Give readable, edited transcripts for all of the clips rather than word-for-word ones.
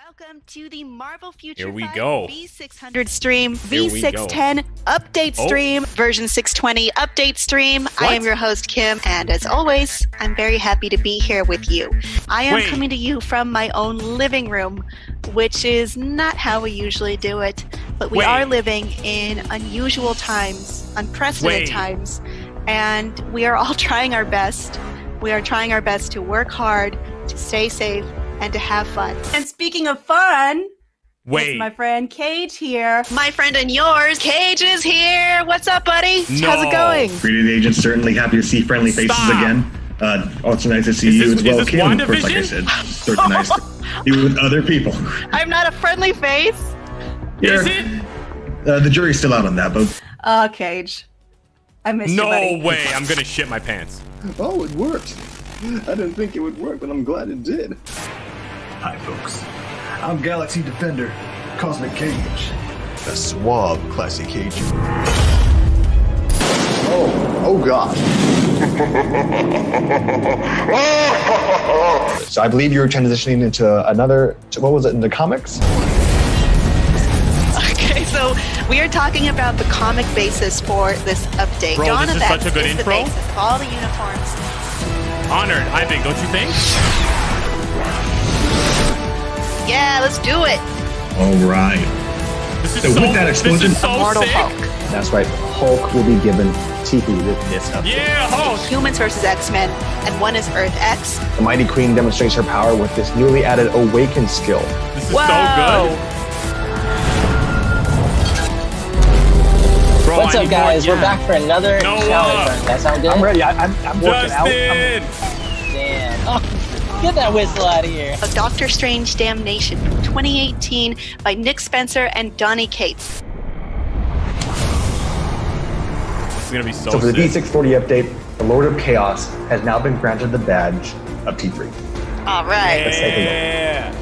Welcome to the Marvel Future Here we Fight go. V600 stream, V610 update stream, version 620 update stream. I am your host, Kim, and as always, I'm very happy to be here with you. I am coming to you from my own living room, which is not how we usually do it, but we are living in unusual times, unprecedented times, and we are all trying our best. We are trying our best to work hard, to stay safe, and to have fun. And speaking of fun, it's my friend Kage here. My friend and yours, Kage is here. What's up, buddy? How's it going? Greeted agents, certainly happy to see friendly faces again. Also nice to see you as well, Kim. Of course, like I said, sort of nice to be with other people. I'm not a friendly face. Is it? The jury's still out on that, but... Kage. I miss you, buddy. No way, I'm gonna shit my pants. Oh, it worked. I didn't think it would work, but I'm glad it did. Hi, folks. I'm Galaxy Defender, Cosmic Cage. A suave classic Cage. Oh God. So I believe you're transitioning into another, what was it, in the comics? Okay, so we are talking about the comic basis for this update. Bro, this is such a good intro. The basis of all the uniforms. Honored, I think, don't you think? Yeah, let's do it. All right. This is So with that explosion, this is so Immortal sick. Hulk. That's right, Hulk will be given TP with this update. Yeah, Hulk. Humans versus X-Men, and one is Earth X. The Mighty Queen demonstrates her power with this newly added Awaken skill. This is so good. Bro, What's up, guys? We're back for another challenge. That sound good? I'm ready. I'm working out. Justin! Damn. Oh, get that whistle out of here. A Doctor Strange Damnation from 2018 by Nick Spencer and Donny Cates. This is gonna be so So for the sick. D640 update, the Lord of Chaos has now been granted the badge of T3. All right. Let's take a look. Yeah.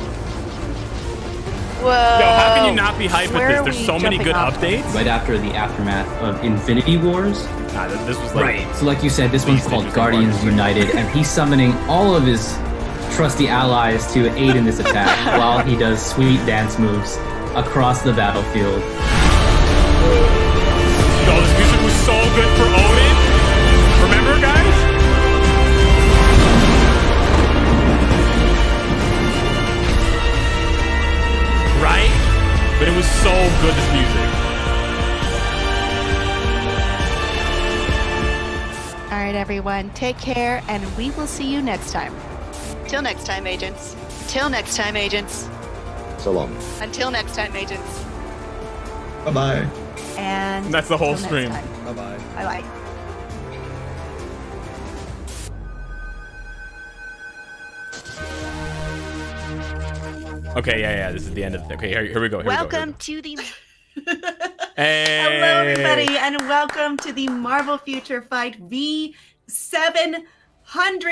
Whoa. Yo, how can you not be hyped Where with are this? There's we so many jumping good off? updates. Right after the aftermath of Infinity Wars. Nah, this was like... So like you said, this one's These called things are Guardians wonderful. United, and he's summoning all of his trusty allies to aid in this attack while he does sweet dance moves across the battlefield. Yo, this music was so good for Odin. Remember, guys? Right? But it was so good, this music. All right, everyone. Take care, and we will see you next time. Till next time, agents. Till next time, agents. So long. Until next time, agents. bye-bye. And That's the whole till next stream. time. Bye-bye. Bye-bye. Okay, yeah, this is the end of it. Okay, here we go. Welcome to the... Hey. Hello, everybody, and welcome to the Marvel Future Fight V700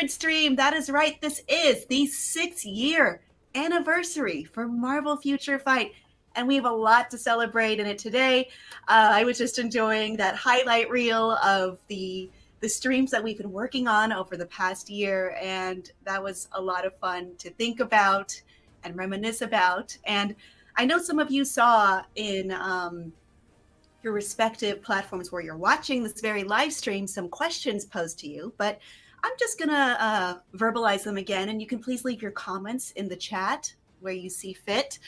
stream. That is right. This is the 6-year anniversary for Marvel Future Fight, and we have a lot to celebrate in it today. I was just enjoying that highlight reel of the streams that we've been working on over the past year, and that was a lot of fun to think about and reminisce about. And I know some of you saw in your respective platforms where you're watching this very live stream some questions posed to you, but I'm just gonna verbalize them again, and you can please leave your comments in the chat where you see fit.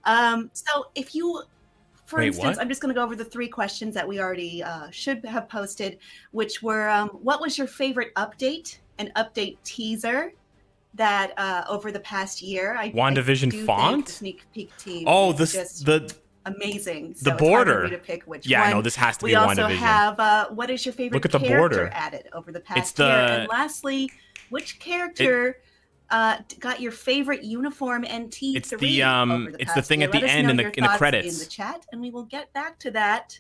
So if you, for instance, I'm just gonna go over the 3 questions that we already should have posted, which were, what was your favorite update and update teaser that over the past year? WandaVision font? The Sneak Peek team. Oh, is the amazing. So the it's hard for border. me to pick which Yeah, one. I know this has to be We also WandaVision. have what is your favorite Look at the character border. added over the past It's the- year? And lastly, which character got your favorite uniform and T3 It's the over the it's past the thing year? at the Let us end know in the your in the thoughts credits. in the chat, and we will get back to that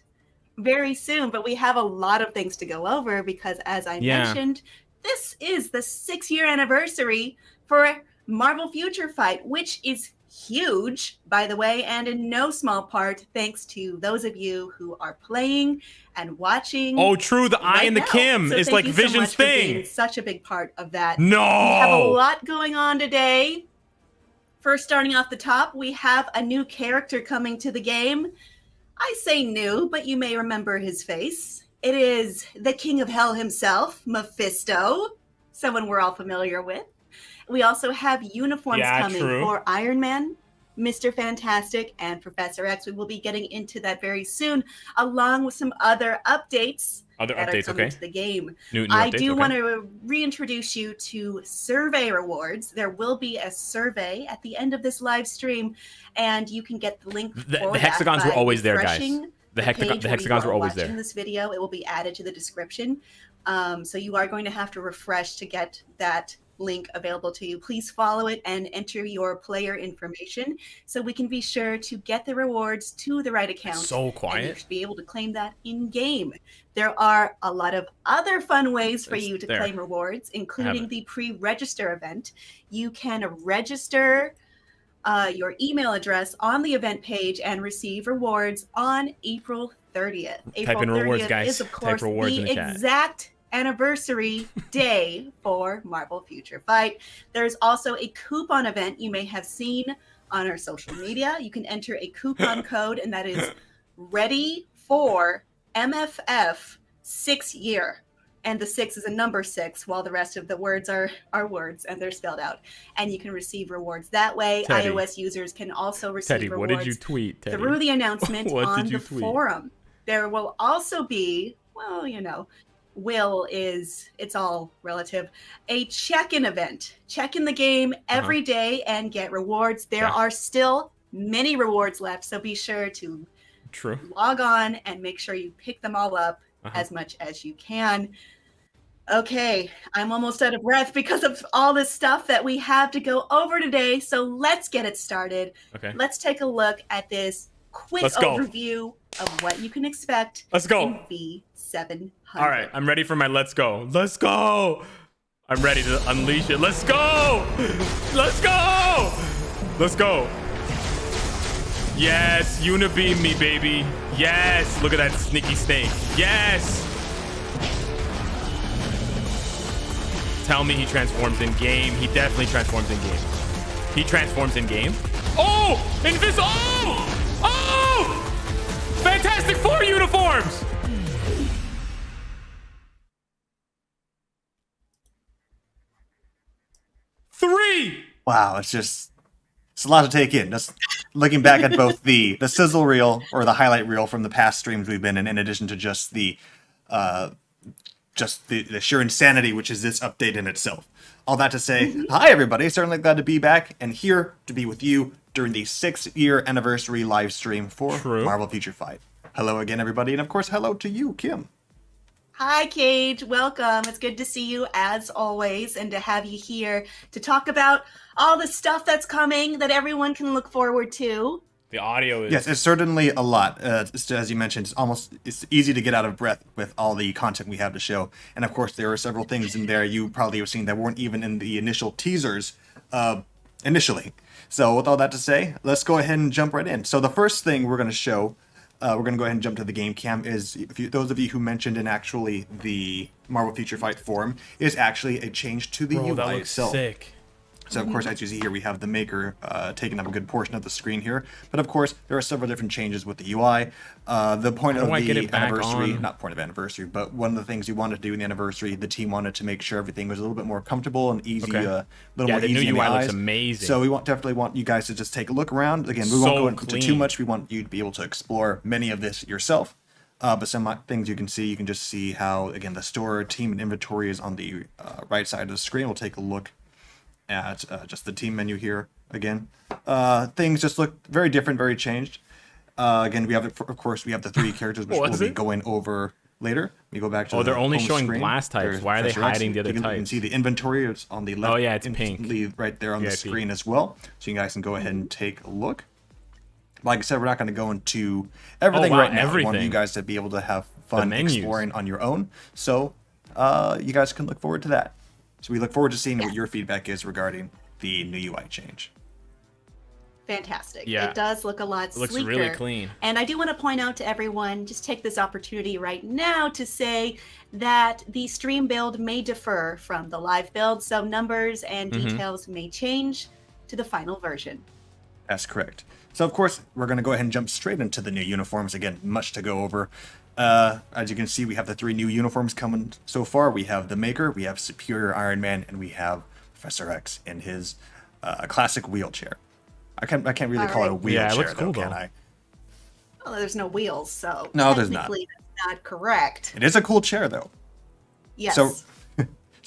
very soon. But we have a lot of things to go over because, as I mentioned, this is the 6-year anniversary for Marvel Future Fight, which is huge, by the way, and in no small part thanks to those of you who are playing and watching. Oh, true. The I right and the now. Kim So is thank like you so Vision's much for being thing. such a big part of that. No. We have a lot going on today. First, starting off the top, we have a new character coming to the game. I say new, but you may remember his face. It is the King of Hell himself, Mephisto, someone we're all familiar with. We also have uniforms coming for Iron Man, Mr. Fantastic, and Professor X. We will be getting into that very soon, along with some other updates that are coming to the game. New I updates, do want to reintroduce you to survey rewards. There will be a survey at the end of this live stream, and you can get the link for the hexagons were always there, guys. The hexagons were always there. In this video, it will be added to the description. So you are going to have to refresh to get that link available to you. Please follow it and enter your player information so we can be sure to get the rewards to the right account. So quiet. And you should be able to claim that in game. There are a lot of other fun ways for you to claim rewards, including the pre-register event. You can register your email address on the event page and receive rewards on April 30th. April 30th rewards, guys. is, of course, the exact anniversary day for Marvel Future Fight. There's also a coupon event you may have seen on our social media. You can enter a coupon code, and that is ready for MFF 6 year. And the 6 is a number 6, while the rest of the words are words, and they're spelled out. And you can receive rewards that way. Teddy. iOS users can also receive rewards what did you tweet, Teddy? through the announcement on the forum. There will also be, well, you know, it's all relative, a check-in event. Check in the game every day and get rewards. There are still many rewards left, so be sure to log on and make sure you pick them all up as much as you can. Okay, I'm almost out of breath because of all this stuff that we have to go over today, so let's get it started. Okay. Let's take a look at this quick overview of what you can expect in V700. All right, I'm ready for my let's go. Let's go. I'm ready to unleash it. Let's go. Let's go. Let's go. Yes, unibeam me, baby. Yes, look at that sneaky snake. Yes. Tell me he transforms in game. He definitely transforms in game. He transforms in game. Oh, invisible. Oh, Fantastic Four uniforms. Three. Wow, it's a lot to take in. Just looking back at both the sizzle reel or the highlight reel from the past streams we've been in addition to just the sheer insanity, which is this update in itself. All that to say, hi everybody, certainly glad to be back and here to be with you during the 6-year anniversary live stream for Marvel Future Fight. Hello again, everybody, and of course, hello to you, Kim. Hi, Cage. Welcome. It's good to see you as always and to have you here to talk about all the stuff that's coming that everyone can look forward to. The audio is... Yes, it's certainly a lot. As you mentioned, it's easy to get out of breath with all the content we have to show. And of course, there are several things in there you probably have seen that weren't even in the initial teasers initially. So with all that to say, let's go ahead and jump right in. So the first thing we're going to show... we're going to go ahead and jump to the game cam. Those of you who mentioned in actually the Marvel Future Fight forum, is actually a change to the UI that looks itself. Sick. So of course, as you see here, we have the maker taking up a good portion of the screen here. But of course, there are several different changes with the UI. The point of the anniversary, not point of anniversary, but one of the things you wanted to do in the anniversary, the team wanted to make sure everything was a little bit more comfortable and easy, a little more easy the new UI looks amazing. So we definitely want you guys to just take a look around. Again, we won't go into too much. We want you to be able to explore many of this yourself. But some things you can just see how, again, the store, team, and inventory is on the right side of the screen. We'll take a look at just the team menu here again. Things just look very different, very changed. Again, we have, of course, we have the 3 characters, which we'll be going over later. We go back to they're only showing blast types. Why are they hiding the other types? You can see the inventory. It's on the left. Oh, yeah, it's pink. Right there on the screen as well. So you guys can go ahead and take a look. Like I said, we're not going to go into everything right now. We want you guys to be able to have fun exploring on your own. So you guys can look forward to that. So we look forward to seeing what your feedback is regarding the new UI change. Fantastic. Yeah. It does look a lot sleeker. It looks really clean. And I do want to point out to everyone, just take this opportunity right now to say that the stream build may differ from the live build, so numbers and details may change. to the final version. That's correct. So, of course, we're going to go ahead and jump straight into the new uniforms. Again, much to go over. As you can see, we have the 3 new uniforms coming so far. We have the Maker, we have Superior Iron Man, and we have Professor X in his classic wheelchair. I can't really call it a wheelchair, it looks cool, can though. I? Well, there's no wheels, so No, there's not. technically that's not correct. It is a cool chair, though. Yes. So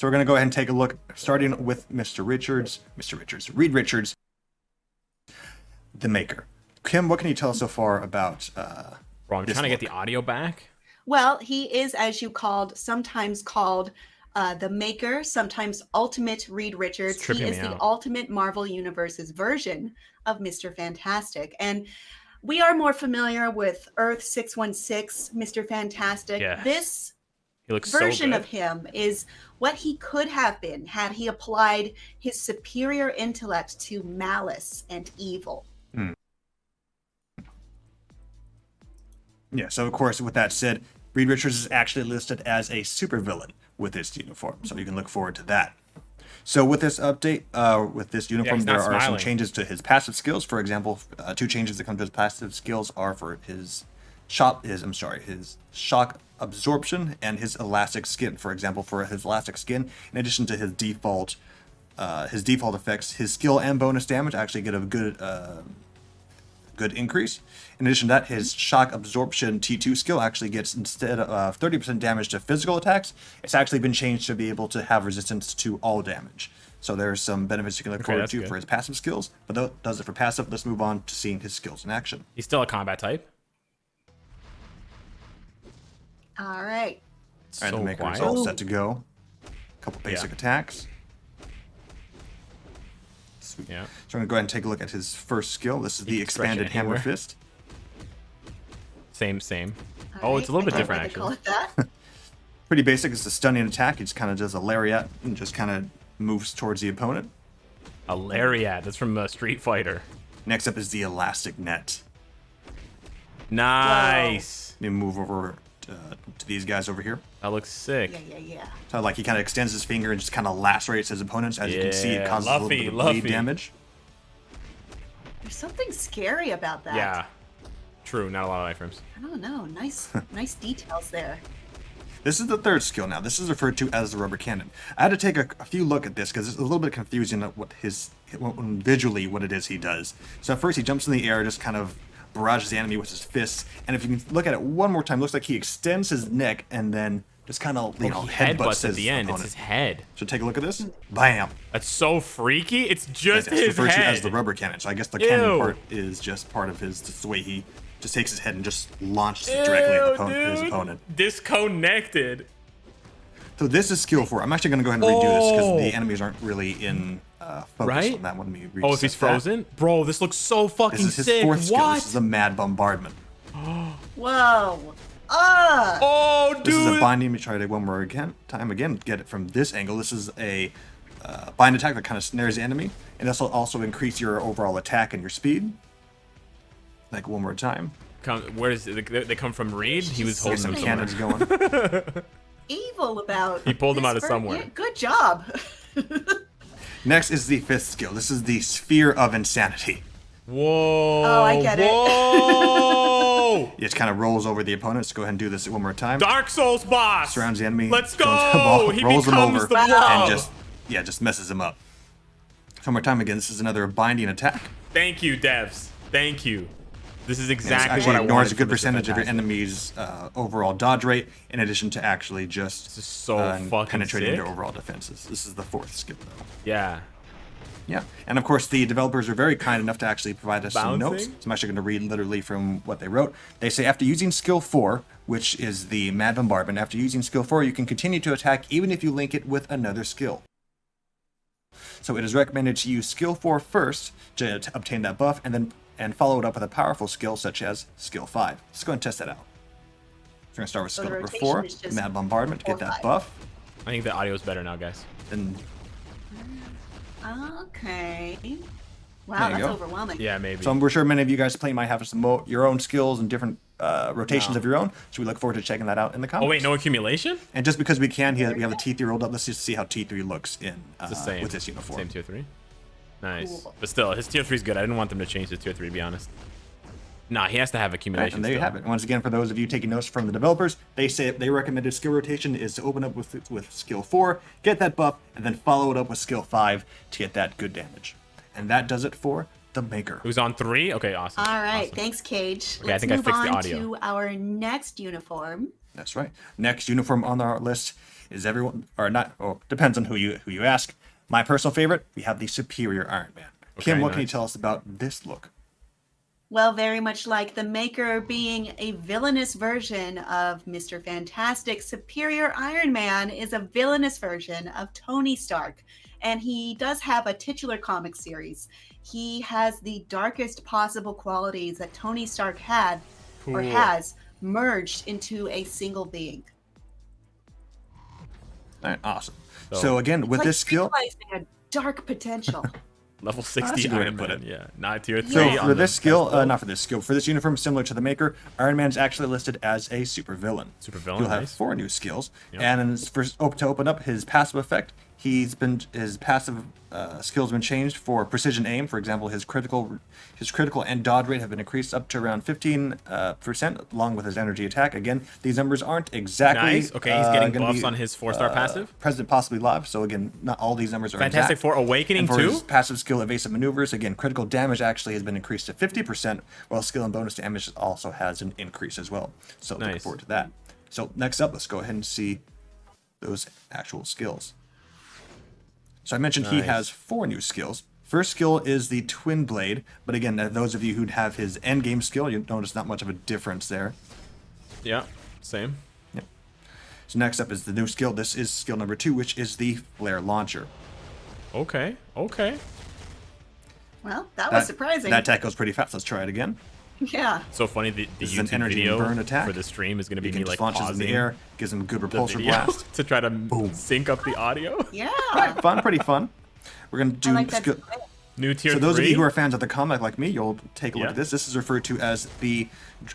we're going to go ahead and take a look, starting with Reed Richards, the Maker. Kim, what can you tell us so far about Bro, I'm this trying to get look? the audio back. Well, he is, as you sometimes called the Maker, sometimes Ultimate Reed Richards. It's He tripping is me the out. Ultimate Marvel Universe's version of Mr. Fantastic. And we are more familiar with Earth 616, Mr. Fantastic. Yes. This He looks version so of him is what he could have been had he applied his superior intellect to malice and evil. Yeah, so of course, with that said, Reed Richards is actually listed as a supervillain with this uniform, so you can look forward to that. So with this update, with this uniform, he's there not are some smiling. changes to his passive skills. For example, 2 changes that come to his passive skills are for his shock absorption and his elastic skin. For example, for his elastic skin, in addition to his default effects, his skill and bonus damage actually get a good increase. In addition to that, his shock absorption T2 skill actually gets, instead of 30% damage to physical attacks, it's actually been changed to be able to have resistance to all damage. So there's some benefits you can look forward that's to good. for his passive skills, but that does it for passive. Let's move on to seeing his skills in action. He's still a combat type. All right. All right, the So Maker is quiet. all set to go. A couple basic attacks. Sweet. Yeah. So I'm going to go ahead and take a look at his first skill. This is the can stretch it expanded Hammer anywhere. Fist. Same. All Oh, it's a little right. bit I different, can't really actually. call it that. Pretty basic. It's a stunning attack. He just kind of does a lariat and just kind of moves towards the opponent. A lariat. That's from Street Fighter. Next up is the Elastic Net. Nice. Let me move over to these guys over here. That looks sick. Yeah. So like he kind of extends his finger and just kind of lacerates his opponents. As you can see, it Yeah, causes a little bit of Luffy. bleed damage. There's something scary about that. Yeah. True. Not a lot of iframes. I don't know. Nice details there. This is the third skill now. This is referred to as the rubber cannon. I had to take a few look at this because it's a little bit confusing at visually what it is he does. So at first he jumps in the air, just kind of barrages the enemy with his fists. And if you can look at it one more time, it looks like he extends his neck and then just kind of He headbutts headbutts at his the end. opponent. It's his head. So take a look at this. Bam. That's so freaky. It's just It's his referred to head. as the rubber cannon. So I guess the cannon Ew. part is just part of his, just the way he just takes his head and just launches it directly at his opponent. Disconnected. So this is skill 4. I'm actually going to go ahead and redo this because Oh. the enemies aren't really in focus Right? on that one. Let me Oh, if he's reset that. frozen? Bro, this looks so fucking This is his sick. fourth skill. What? This is a Mad Bombardment. Whoa. Ah. Oh, dude. This is a binding. Let me try it one more time again. Get it from this angle. This is a bind attack that kind of snares the enemy. And this will also increase your overall attack and your speed. Like one more time. Where does they come from? Reed? He was Get holding some them somewhere. cannons going. Evil about. He pulled them this out of somewhere. Yeah, good job. Next is the 5th skill. This is the Sphere of Insanity. Whoa. Oh, I get it. Whoa. It just kind of rolls over the opponent. Let's go ahead and do this one more time. Dark Souls boss. Surrounds the enemy. Let's throws the go. ball, He rolls him becomes over, the blob. and just messes him up. One more time again. This is another binding attack. Thank you, devs. Thank you. This is And this exactly actually what I ignores wanted a good from Mr. percentage of your Fantastic. enemy's overall dodge rate, in addition to actually just This is so fucking penetrating sick. their overall defenses. This is the 4th skill, though. Yeah. Yeah, and of course the developers are very kind enough to actually provide us some notes. Bouncing? So I'm actually going to read literally from what they wrote. They say after using skill 4, which is the Mad Bombardment, after using skill 4, you can continue to attack even if you link it with another skill. So it is recommended to use skill 4 first to obtain that buff, and follow it up with a powerful skill such as skill 5. Let's go and test that out. So we're going to start with So skill the number rotation 4, is just Mad Bombardment, to get 4, that 5. buff. I think the audio is better now, guys. Then Okay. There Wow, you that's go. overwhelming. Yeah, maybe. So we're sure many of you guys playing might have some your own skills and different rotations of your own. So we look forward to checking that out in the comments. Oh, wait, no accumulation? And just because we can, we have the T3 rolled up. Let's just see how T3 looks in It's the same. with this uniform. Same tier 3. Nice. Cool. But still, his tier 3 is good. I didn't want them to change his tier 3, to be honest. Nah, he has to have accumulation. And there you have it. Once again, for those of you taking notes from the developers, they say they recommended skill rotation is to open up with skill 4, get that buff, and then follow it up with skill 5 to get that good damage. And that does it for the Maker. Who's on 3? Okay, awesome. All right, Awesome. thanks, Cage. Okay, I Let's think I move fixed the on audio. to our next uniform. That's right. Next uniform on our list is everyone, or not, oh, depends on who you ask. My personal favorite, we have the Superior Iron Man. Okay, Kim, what can you nice. tell us about this look? Well, very much like the Maker being a villainous version of Mr. Fantastic, Superior Iron Man is a villainous version of Tony Stark. And he does have a titular comic series. He has the darkest possible qualities that Tony Stark had or Cool. has merged into a single being. All right, awesome. So- So again, with Like this skill, realizing a dark potential. Level that's 60 a good way to Iron put Man. it. Yeah, not tier 3. so on for the this skill, best build. not for this skill, for this uniform similar to the Maker, Iron Man is actually listed as a super villain. Supervillain, He'll have nice. 4 new skills, Yep. and to open up his passive effect, his passive skills have been changed for precision aim. For example, his critical and dodge rate have been increased up to around 15%, along with his energy attack. Again, these numbers aren't exactly Nice. Okay, he's getting gonna buffs be, on his 4-star passive. President possibly live. So again, not all these numbers are Fantastic exact. Four Awakening And for too? his passive skill, evasive maneuvers, again, critical damage actually has been increased to 50%, while skill and bonus damage also has an increase as well. So looking Nice. forward to that. So next up, let's go ahead and see those actual skills. So I mentioned he Nice. has 4 new skills. First skill is the Twin Blade, but again, those of you who'd have his end game skill, you notice not much of a difference there. Yeah, same. So next up is the new skill. This is skill number 2, which is the Flare Launcher. Okay, okay. Well, that was surprising. That attack goes pretty fast. Let's try it again. Yeah. So funny, the This is an YouTube energy video burn attack. for the stream is going to be He me can like just launches in pausing the air, gives him a good the repulsor video blast. to try to sync up the audio. Yeah. Fun, pretty fun. We're gonna do I like that. skill. New tier So those 3. of you who are fans of the comic like me, you'll take a look Yeah. at this. This is referred to as the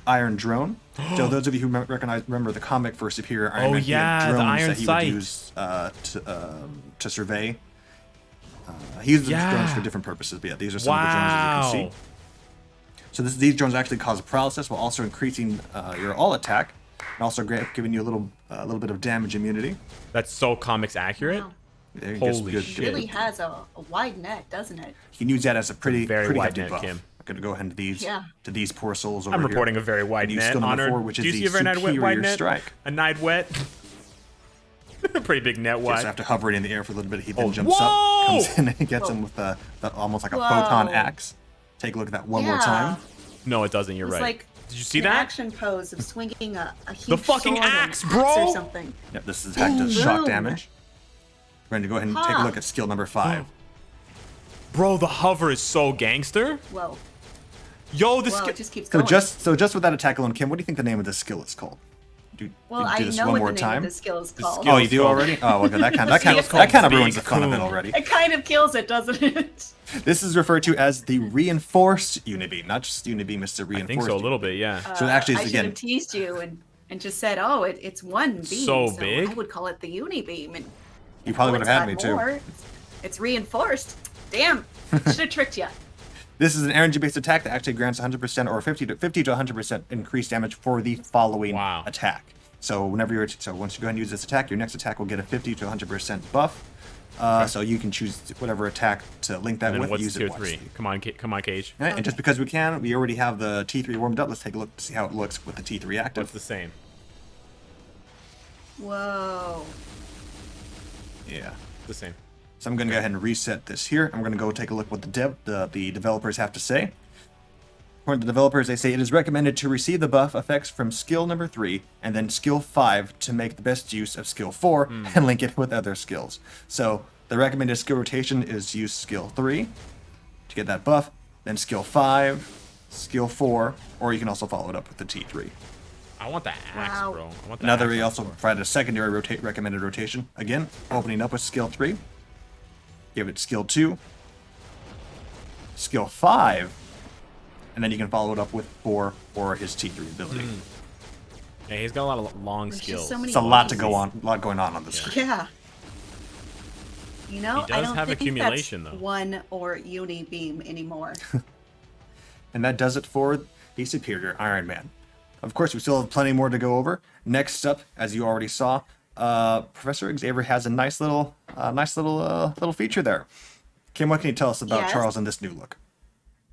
Iron Drone. So those of you who remember the comic for Superior Iron Oh, Man, he yeah, had the drones Iron that he Sight. would use to survey. He uses Yeah. drones for different purposes, but yeah, these are some of the drones that you can Wow. see. So these drones actually cause paralysis while also increasing your all attack, and also giving you a little bit of damage immunity. That's so comics accurate. Wow. There you go, some Holy good shit. It really has a wide net, doesn't it? You can use that as a pretty very wide hefty net, buff. Kim. I'm gonna go ahead to these poor souls over I'm here. reporting a very wide And use net. skill number Honored. 4, which Do is you see the a very wide Superior net? Strike. A night wet. A pretty big net So wide. after hovering in the air for a little bit, he then Oh, jumps whoa! up, comes in, and gets him with almost like a photon Whoa. axe. Take a look at that one more Yeah. time. No, it doesn't. You're It's right. like Did you see an that? action pose of swinging a huge The fucking sword or an axe, bro! or something. Yep, this is attack does shock Boom. damage. We're going to go ahead and take a Huh. look at skill number 5. Bro, the hover is so gangster. Whoa. Yo, this Whoa, it just keeps So going. just with that attack alone, Kim, what do you think the name of this skill is called? well, do I this know one what more the name time. of this skill is called. skill- Oh, you do called- already? Oh, okay. That kind of Big ruins the fun of it Coon. already. It kind of kills it, doesn't it? This is referred to as the reinforced unibeam, not just unibeam, it's the I reinforced. think so, a little bit, yeah. So it actually I is should again. have teased you and just said, oh, it's one beam. So big. I would call it the uni beam. And You probably would it's have had got me too. more. It's reinforced. Damn. Should have tricked you. This is an energy-based attack that actually grants 100% or 50 to 100% increased damage for the following Wow. attack. So once you go ahead and use this attack, your next attack will get a 50 to 100% buff. So you can choose whatever attack to link that And then with. what's Use tier it once. 3? Come on, Cage. All right, and just because we already have the T3 warmed up. Let's take a look to see how it looks with the T3 active. What's the same? Whoa. Yeah. The same. So I'm going to go ahead and reset this here. I'm going to go take a look what the developers have to say. According to the developers, they say it is recommended to receive the buff effects from skill number 3 and then skill 5 to make the best use of skill 4 and link it with other skills. So the recommended skill rotation is to use skill 3 to get that buff, then skill 5, skill 4, or you can also follow it up with the T3. I want that axe, Wow. bro. I want that Now that axe we on also the floor. provided a secondary recommended rotation. Again, opening up with skill 3. Give it skill 2. Skill 5. And then you can follow it up with 4 or his T3 ability. Yeah, he's got a lot of long There's just skills. so many It's a lot to ways. go on, a lot going on this. Yeah. You know, He does I don't have think accumulation, that's though. one or uni beam anymore. And that does it for the Superior Iron Man. Of course, we still have plenty more to go over. Next up, as you already saw, Professor Xavier has a nice little feature there. Kim, what can you tell us about Yes. Charles in this new look?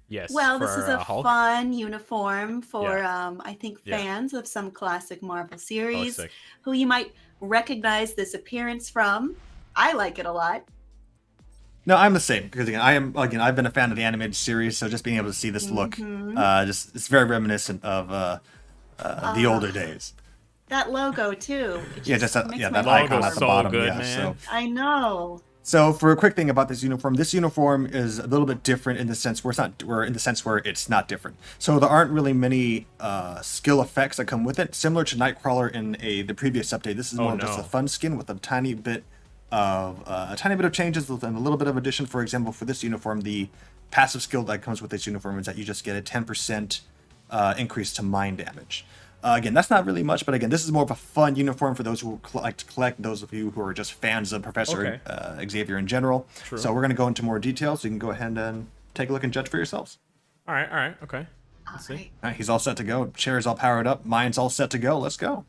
Yes. Well, this for, is a Hulk. fun uniform for, Yeah. I think, Yeah. fans of some classic Marvel series sick. who you might recognize this appearance from. I like it a lot. No, I'm the same because I've been a fan of the animated series, so just being able to see this look, it's very reminiscent of the older days. That logo too. It Yeah, just that makes that my icon blood at the so bottom. good, Yeah, man. I know. So for a quick thing about this uniform is a little bit different in the sense where it's not different. So there aren't really many skill effects that come with it. Similar to Nightcrawler in the previous update, this is more of just a fun skin with a tiny bit of changes and a little bit of addition. For example, for this uniform, the passive skill that comes with this uniform is that you just get a 10% increase to mind damage. Again, that's not really much, but again, this is more of a fun uniform for those who like to collect, those of you who are just fans of Professor Xavier in general. True. So we're going to go into more details, so you can go ahead and take a look and judge for yourselves. All right, okay. Let's see. Alright. All right, he's all set to go. Chair's all powered up. Mind's all set to go. Let's go.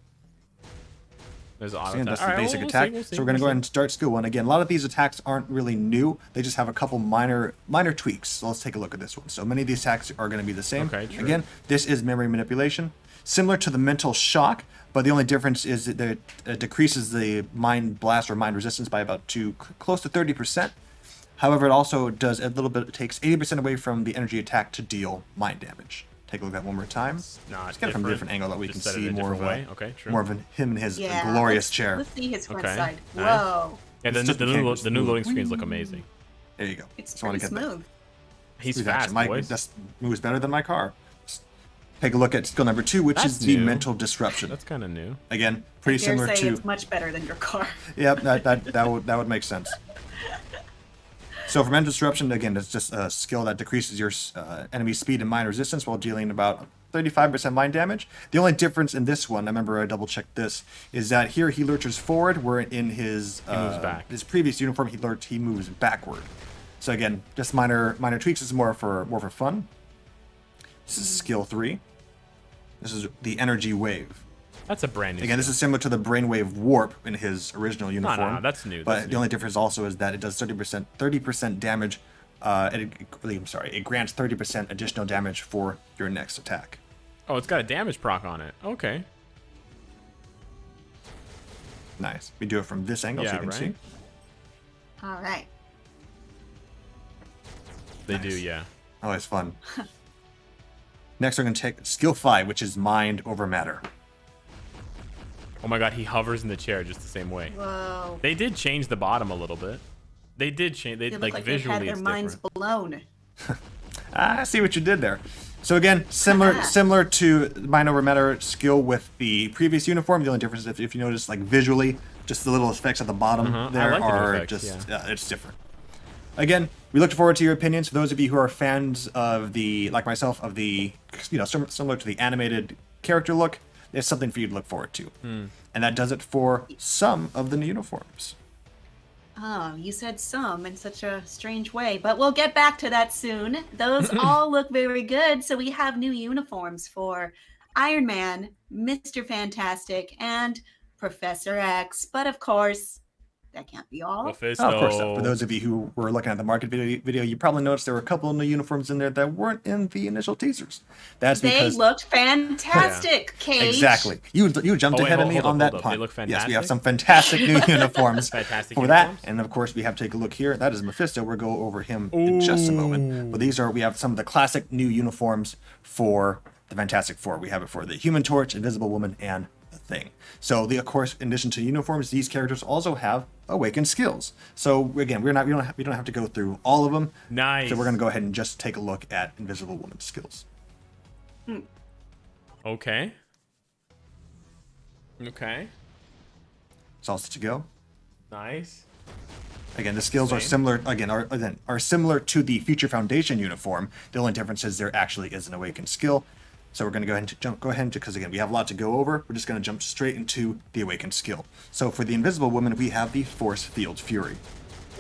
There's auto Again, attack. that's the All right, basic we'll attack. see, So we're going to go ahead and start skill one. Again, a lot of these attacks aren't really new. They just have a couple minor tweaks. So let's take a look at this one. So many of these attacks are going to be the same. Okay, true. Again, this is memory manipulation. Similar to the mental shock, but the only difference is that it decreases the mind blast or mind resistance by about close to 30%. However, it also does a little bit. It takes 80% away from the energy attack to deal mind damage. Take a look at that one more time. Not Let's get it from a different angle that we can Just set it see a more of different way. Okay, true. more of him and his Yeah. glorious let's, chair. Let's see his front Okay, side. nice. Whoa. Yeah, It's just the the new cameras. loading screens look amazing. There you go. It's Just wanna pretty get that. smooth. He's Smooth fast, action. Mike, boys. that moves better than my car. Take a look at skill number 2, which That's is the new. mental disruption. That's kind of new. Again, pretty I dare similar say to. it's much better than your car. Yep, that would make sense. So for mental disruption, again, it's just a skill that decreases your enemy speed and mind resistance while dealing about 35% mind damage. The only difference in this one, I remember I double checked this, is that here he lurches forward, where in his moves back. his previous uniform he moves backward. So again, just minor tweaks. This is more for fun. This is skill 3. This is the energy wave. That's a brand new. Again, this is similar to the brainwave warp in his original uniform. no, that's new, But that's the new. only difference also is that it does 30% damage. It grants 30% additional damage for your next attack. Oh, it's got a damage proc on it. Okay. Nice. We do it from this angle so Yeah, you can right? see. All right. They Nice. do, yeah. Oh, it's fun. Next, we're going to take skill 5, which is mind over matter. Oh my god, he hovers in the chair just the same way. Whoa. They did change the bottom a little bit. They did change. They They look like like they've had visually their it's minds different. blown. I see what you did there. So again, similar to mind over matter skill with the previous uniform. The only difference is if you notice, like visually, just the little effects at the bottom I there like the new are effects, just it's different. Again, we look forward to your opinions. For those of you who are fans of the, like myself, of the, similar to the animated character look, there's something for you to look forward to. And that does it for some of the new uniforms. Oh, you said some in such a strange way, but we'll get back to that soon. Those all look very good. So we have new uniforms for Iron Man, Mr. Fantastic, and Professor X. But of course, that can't be all. Mephisto. Of course, for those of you who were looking at the market video, you probably noticed there were a couple of new uniforms in there that weren't in the initial teasers. That's They because looked fantastic, Cage. exactly. You jumped Oh, wait, ahead of me hold on up, that hold up. punt. They look Yes, we have fantastic? some fantastic new uniforms Fantastic for that. uniforms? And of course, we have to take a look here. That is Mephisto. We'll go over him in just a moment. But we have some of the classic new uniforms for the Fantastic Four. We have it for the Human Torch, Invisible Woman, and the Thing. So, of course, in addition to uniforms, these characters also have awakened skills. So again, we don't have to go through all of them. Nice. So we're going to go ahead and just take a look at Invisible Woman's skills. Okay. Okay. It's all set to go. Nice. Again, the skills are similar. Are similar to the Future Foundation uniform. The only difference is there actually is an awakened skill. So we're going to go ahead because again we have a lot to go over. We're just going to jump straight into the awakened skill. So for the Invisible Woman, we have the Force Field Fury.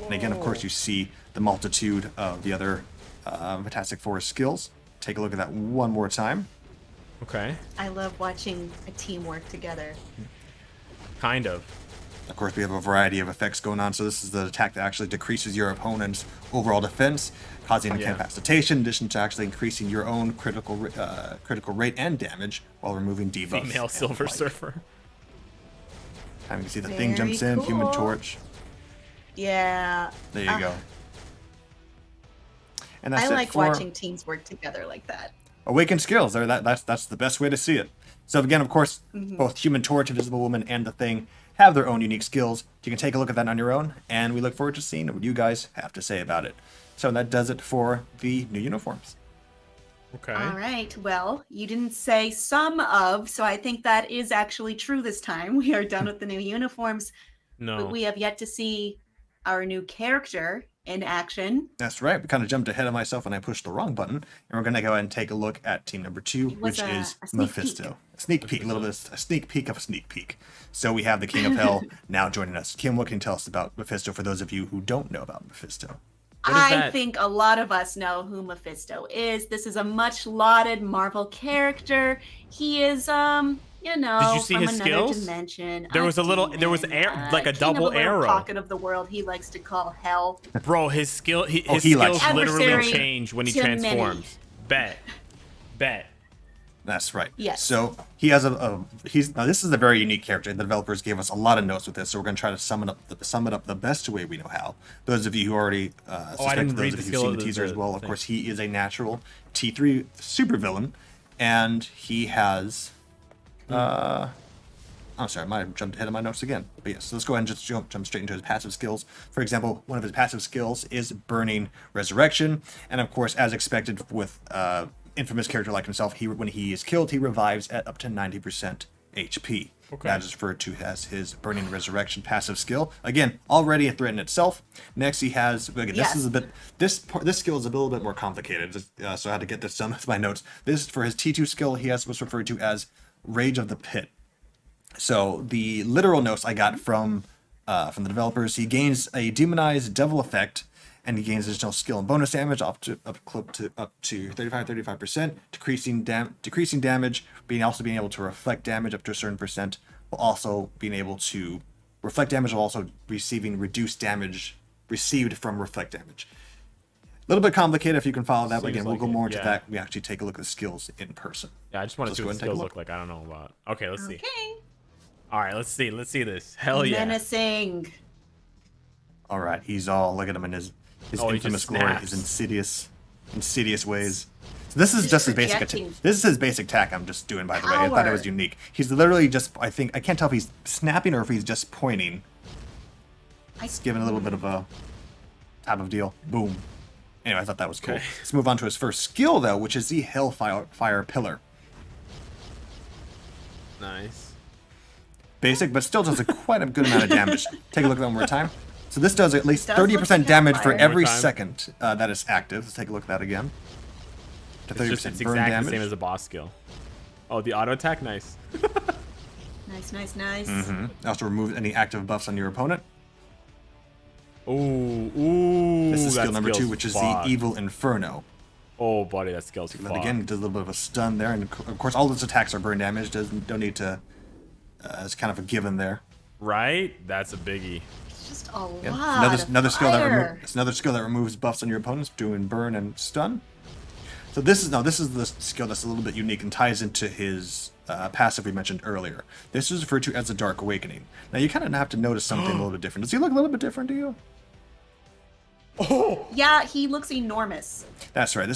And again, of course, you see the multitude of the other Fantastic Four skills. Take a look at that one more time. Okay. I love watching a team work together. Kind of. Of course, we have a variety of effects going on. So this is the attack that actually decreases your opponent's overall defense, causing incapacitation, in addition to actually increasing your own critical rate and damage while removing debuffs. Female Silver Surfer. And you can see the thing jumps in, cool. Human Torch. Yeah. There you go. And that's I it like for watching teams work together like that. Awakened skills. There, that's the best way to see it. So again, of course, both Human Torch, Invisible Woman, and the Thing have their own unique skills. You can take a look at that on your own, and we look forward to seeing what you guys have to say about it. So that does it for the new uniforms. Okay. All right. Well, you didn't say some of, so I think that is actually true this time. We are done with the new uniforms. No. But we have yet to see our new character in action. That's right. We kind of jumped ahead of myself and I pushed the wrong button. And we're going to go ahead and take a look at team number 2, which is a sneak Mephisto. peek. A sneak peek, a little bit a sneak peek of a sneak peek. So we have the King of Hell now joining us. Kim, what can you tell us about Mephisto for those of you who don't know about Mephisto? I think a lot of us know who Mephisto is. This is a much lauded Marvel character. He is, you know, Did you see from his another skills? There was like a king double of a little arrow. pocket of the world he likes to call hell. Bro, his skills likes literally adversary change when he to many. transforms. Bet. That's right. Yes. So he has now this is a very unique character. The developers gave us a lot of notes with this, so we're going to try to sum it up the best way we know how. Those of you who already didn't those read of the you who've seen the teaser as well, of course, he is a natural T3 supervillain, and he has. I'm sorry, I might have jumped ahead of my notes again. But yes, so let's go ahead and just jump straight into his passive skills. For example, one of his passive skills is Burning Resurrection, and of course, as expected with infamous character like himself, when he is killed, he revives at up to 90% HP. Okay. That is referred to as his Burning Resurrection passive skill. Again, already a threat in itself. Next, he has this skill is a little bit more complicated. So I had to get this done with my notes. This for his T2 skill, he has what's referred to as Rage of the Pit. So the literal notes I got from the developers, he gains a demonized devil effect, and he gains additional skill and bonus damage up to 35%, decreasing damage, also being able to reflect damage up to a certain percent, while also being able to reflect damage while also receiving reduced damage received from reflect damage. A little bit complicated if you can follow that, but again, we'll go more into that. We actually take a look at the skills in person. Yeah, I just want to see what the skills look like. I don't know about. Okay, let's see. All right, let's see this. Hell yeah. Menacing. All right, he's all, look at him in his infamous glory, his insidious ways. So this is just his basic attack. This is his basic attack I'm just doing, by the way. I thought it was unique. He's literally just, I can't tell if he's snapping or if he's just pointing. He's giving a little bit of a type of deal. Boom. Anyway, I thought that was cool. Okay. Let's move on to his first skill, though, which is the Hellfire Pillar. Nice. Basic, but still does quite a good amount of damage. Take a look at that one more time. So this does at least It does look 30% like damage for Hellfire. every One more time. second that is active. Let's take a look at that again. To 30% It's burn exactly damage. the same as a boss skill. Oh, the auto attack? Nice. Nice. Also remove any active buffs on your opponent. Ooh. This is skill that number 2, skill's which is fucked. the Evil Inferno. Oh, buddy, that skill's And fucked. again, does a little bit of a stun there, and of course, all those attacks are burn damage. Don't need to. It's kind of a given there. Right? That's a biggie. It's just a Yeah. lot. Another skill fire. it's another skill that removes buffs on your opponents, doing burn and stun. So this is the skill that's a little bit unique and ties into his passive we mentioned earlier. This is referred to as the Dark Awakening. Now you kind of have to notice something a little bit different. Does he look a little bit different to you? Oh! Yeah, he looks enormous. That's right.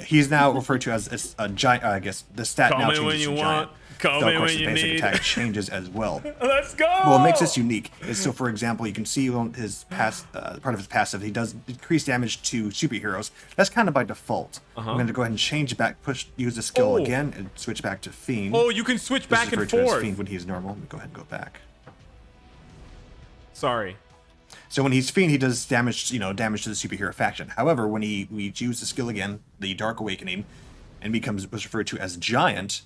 He's now referred to as a giant. I guess the stat now Call me changes when you to want. giant. Call So me of course when his you basic need. attack changes as well. Let's go! Well, what makes this unique is, so for example, you can see on his part of his passive, he does increase damage to superheroes. That's kind of by default. I'm going to go ahead and change it back, use the skill again, and switch back to Fiend. Oh, you can switch This is back and referred to as forth. Fiend when he's normal. Let me go ahead and go back. Sorry. So when he's Fiend, he does damage to the superhero faction. However, when we use the skill again, the Dark Awakening, and becomes what's referred to as Giant,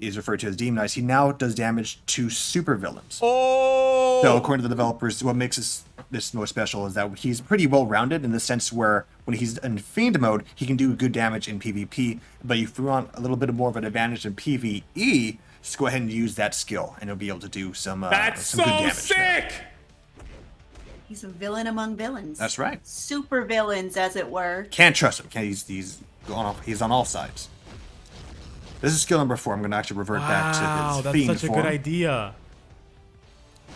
is referred to as demonized, he now does damage to supervillains. Oh! So according to the developers, what makes this more special is that he's pretty well-rounded in the sense where when he's in Fiend mode, he can do good damage in PvP, but if you want a little bit more of an advantage in PvE, just go ahead and use that skill, and you'll be able to do some good damage. Sick! There. He's a villain among villains. That's right. Super villains, as it were. Can't trust him. He's on all sides. This is skill number 4. I'm going to actually revert back to his Fiend that's such a form. good idea.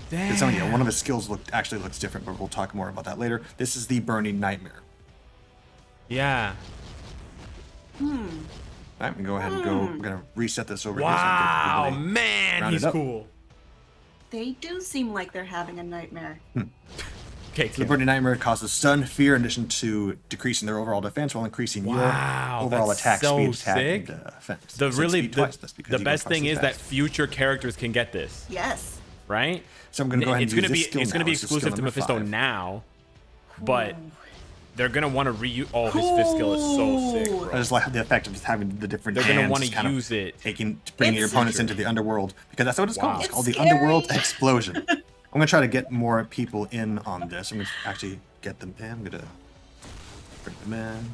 Damn. One of his skills actually looks different, but we'll talk more about that later. This is the Burning Nightmare. Yeah. All right, I'm going to go ahead and go. I'm going to reset this over Wow, here. So man, he's cool. They do seem like they're having a nightmare. Okay, the Burning Nightmare causes stun, fear, in addition to decreasing their overall defense while increasing your overall attack speed, attack, and defense. The best thing is that future characters can get this. Yes. Right? So I'm going to go ahead and use this skill It's going to be exclusive to Mephisto now, but they're going to want to reuse. Oh, his fifth skill is so sick, bro. I just like the effect of just having the different. They're going to want to use it, bringing your opponents into the underworld, because that's what it's called. It's called the Underworld Explosion. I'm gonna try to get more people in on this. I'm gonna actually get them in. I'm gonna bring them in.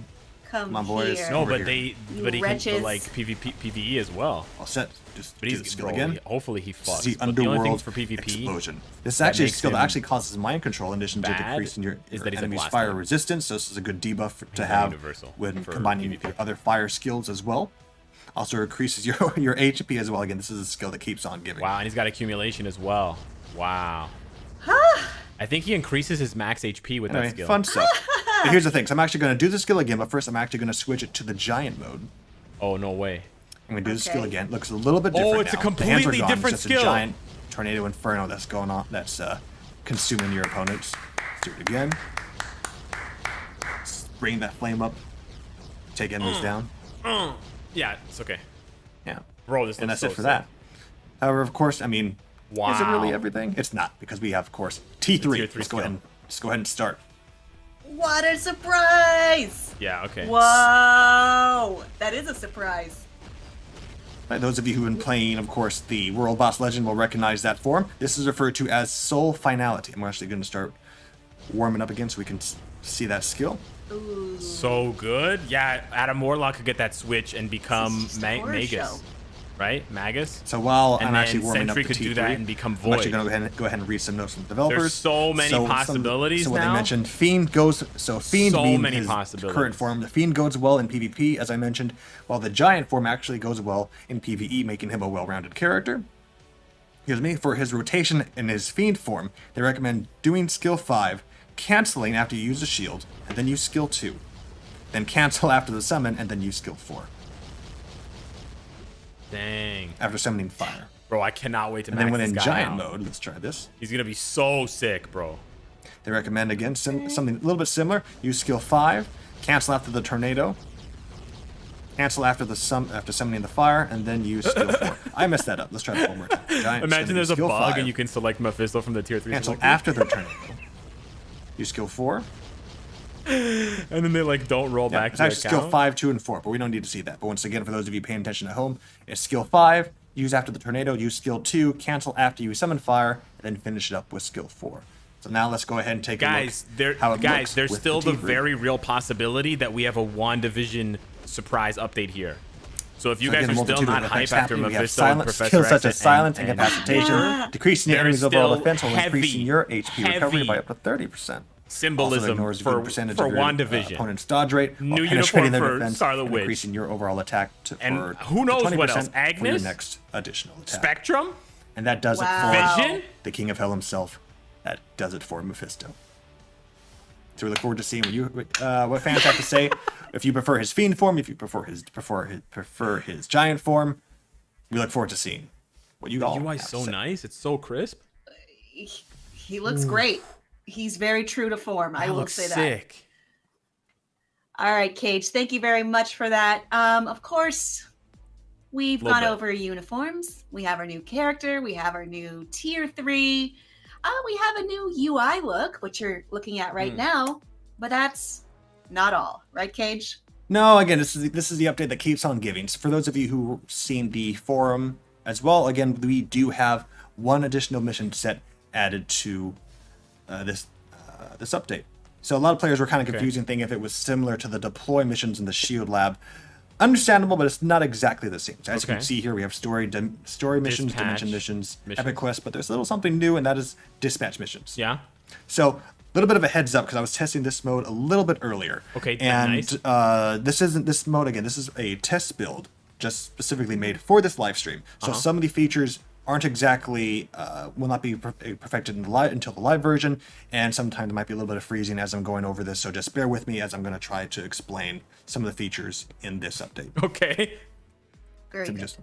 Come on, boys. here. No, but here. he can like PvE as well. All set. Just but do he's the skill again. Hopefully he fucks. The But the only Underworld things for PvP Explosion. This is actually a skill that actually causes mind control in addition to decreasing your enemy's fire resistance. So this is a good debuff to have when combining your other fire skills as well. Also increases your HP as well. Again, this is a skill that keeps on giving. Wow, and he's got accumulation as well. Wow. I think he increases his max HP with that skill. Fun stuff. But here's the thing. So I'm actually going to do the skill again, but first I'm actually going to switch it to the giant mode. Oh, no way. I'm going to do the skill again. It looks a little bit different now. Oh, it's a completely different skill. It's a giant tornado inferno that's going on, that's consuming your opponents. Let's do it again. Let's bring that flame up. Take enemies down. Yeah, it's okay. Yeah. Bro, this looks and that's so it for that. However, of course, I mean, wow. Is it really everything? It's not, because we have, of course, T3. Let's go ahead and start. What a surprise! Yeah, okay. Whoa! That is a surprise. Right, those of you who've been playing, of course, the World Boss Legend will recognize that form. This is referred to as Soul Finality. I'm actually going to start warming up again so we can see that skill. Ooh. So good. Yeah, Adam Warlock could get that switch and become Magus. Right? Magus. So while and I'm actually warming Sentry up the could T3, do that and become Void. I'm actually going to go ahead and read some notes from the developers. There's so many possibilities so what now. they mentioned, Fiend goes... So Fiend being many his possibilities. current form. The Fiend goes well in PvP, as I mentioned, while the Giant form actually goes well in PvE, making him a well-rounded character. Excuse me. For his rotation in his Fiend form, they recommend doing skill 5, canceling after you use a shield, and then use skill 2. Then cancel after the summon, and then use skill 4. Dang. After summoning fire. Bro, I cannot wait to and max then when this in guy giant out. mode, let's try this. He's going to be so sick, bro. They recommend, again, something a little bit similar. Use skill 5, cancel after the tornado, cancel after summoning the fire, and then use skill 4. I messed that up. Let's try that one more time. Giant, imagine there's a bug 5, and you can select Mephisto from the tier 3. Cancel after the tornado. Use skill 4. And then they like don't roll back It's to actually skill 5, 2, and 4, but we don't need to see that. But once again, for those of you paying attention at home, it's skill 5, use after the tornado, use skill 2, cancel after you summon fire, and then finish it up with skill 4. So now let's go ahead and take a look how it looks there's with still the T3. very real possibility that we have a WandaVision surprise update here. So if you guys are still not hyped after Mephisto and Professor skills X such as silence and and incapacitation, decreasing your enemy's overall defense while increasing your HP heavy recovery by up to 30%. Symbolism ignores a for good percentage of your WandaVision. Opponent's dodge rate, while New penetrating uniform their for defense Star the and Witch. increasing your overall attack And for who knows what 20% else? for your Agnes? next additional attack. Spectrum? And that does it Wow. for Vision? the King of Hell himself. That does it for Mephisto. So we look forward to seeing what fans have to say. If you prefer his Fiend form, if you prefer his Giant form, we look forward to seeing what you all The UI have is to so say. nice. It's so crisp. He looks great. He's very true to form. I will looks say that. sick. All right, Cage. Thank you very much for that. Of course, we've gone over uniforms. We have our new character. We have our new tier 3. We have a new UI look, which you're looking at right now. But that's not all, right, Cage? No, again, this is the update that keeps on giving. So for those of you who've seen the forum as well, again, we do have one additional mission set added to this update. So a lot of players were kind of confusing, thinking if it was similar to the deploy missions in the Shield Lab. Understandable, but it's not exactly the same. So as you can see here, we have story missions, dimension missions, epic quests, but there's a little something new, and that is dispatch missions. Yeah. So a little bit of a heads up because I was testing this mode a little bit earlier. Okay, and nice. this mode again. This is a test build, just specifically made for this live stream. So some of the features aren't exactly will not be perfected in the until the live version, and sometimes there might be a little bit of freezing as I'm going over this. So just bear with me as I'm going to try to explain some of the features in this update. Okay. Very good.